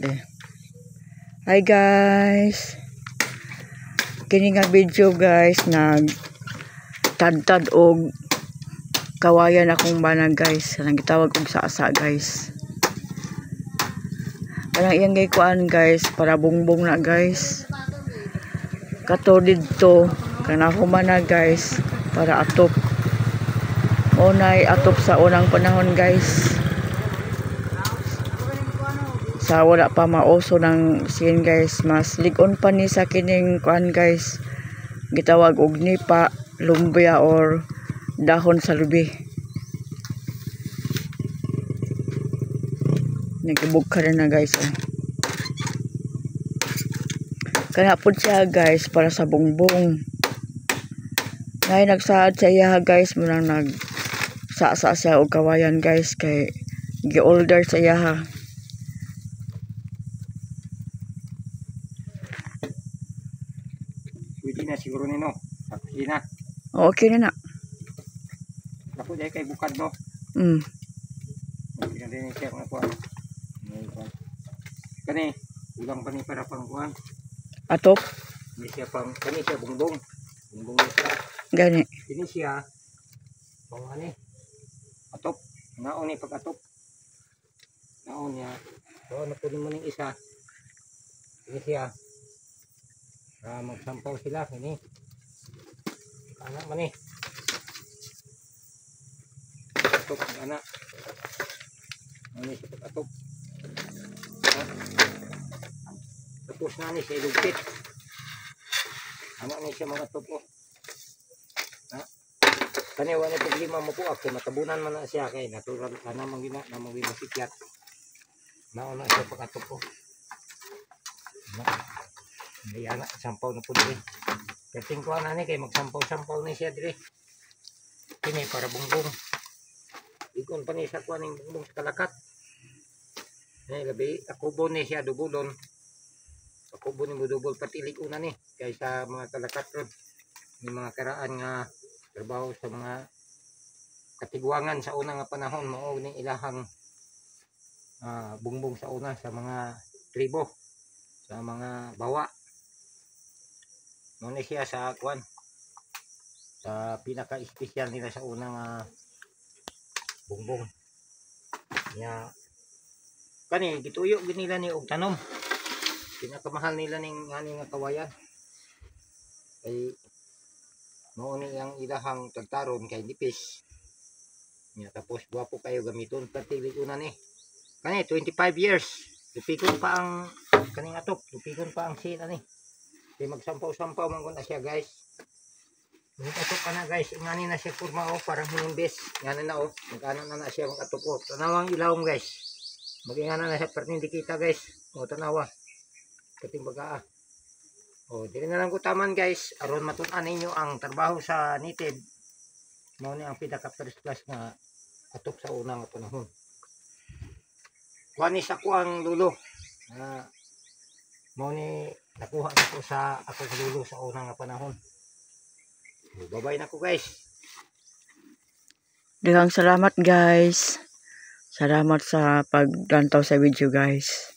Hi guys. Kini nga video guys nag tad og kawayan akong banag guys. Nang gitawag og sa-asa guys. Parang iyang gikuan guys para bungbong na guys. Kato didto kana humana guys para atop. Unay atop sa unang panahon guys. Sa wala pa mauso ng sin guys, mas ligon pa ni sa kining kuan guys, gitawag og nipa, lumbia or dahon sa lubi. Nagibog ka na guys. Kaya po siya guys para sa bongbong. Ngayon nagsaad sa iya guys, munang nagsa-sa siya og kawayan guys kay gi-older sa iya. Pwede na siguro nino. Pwede na. Okay na na. Ako dahil kay bukad no. Pwede na din siya mga kuhan. Kani, ulang pa ni para pang kuhan. Atop? Hindi siya pang, kani siya bungbong. Bungbong siya. Gani. Kini siya, pang ano atop. Naon ni pag-atop. Naon niya. So, napunin mo ng isa. Kini siya. Magsampaw sila ini. Anak man eh. Atop anak. Ini sa atop. Tapos na ni sa ilugpit. Anak ni siya mga atop ko. Kani wala problema mo po kay matabunan man na siya kay natural ana man gina na mga masikyat. Nauna siya pag-atop ko. May anak, sampaw na po dito. Kasing kuha na ni, kay magsampaw-sampaw na siya dito. Kini para bungbong. Ikon pa ni sa kuha ng bungbong sa kalakat. Ngayon gabi, akubo ni siya dubulon. Akubo ni mo dubol pati likuna ni. Kaysa mga kalakat ron. May mga karaan nga trabaho sa mga katigwangan sa unang nga panahon. Mao ni ilahang bungbong sa una sa mga tribo. Sa mga bawa. Muna siya sa kwan sa pinaka-espesyal nila sa unang bungbong niya kani gituyo ginila ni og tanom pinakamahal nila ning nga kawayan kay mao ni ang ilahang tagtaron kay nipis niya tapos guwapo kayo gamiton pati una ni kani 25 years lupikon pa ang kaning atop lupikon pa ang sin ani. Kaya magsampaw-sampaw man na siya guys. Mag-atop ka na guys. Ingani na siya kurma o. Parang hinimbes. Ingani na o. Mag-ano na siya mag-atop o. Tanawang ilawang guys. Mag-ingana na siya. Pero hindi kita guys. O tanawa. Katimbaga o dili na lang ko taman guys. Aron matunan ninyo ang trabaho sa native. Mao ni ang pinaka-first class nga atop sa unang panahon. Kuha ni sa kuang lulo. Mao ni nakuha ko sa ako lulo sa unang panahon. Bye-bye na ko guys. Daghang salamat guys. Salamat sa paglantaw sa video guys.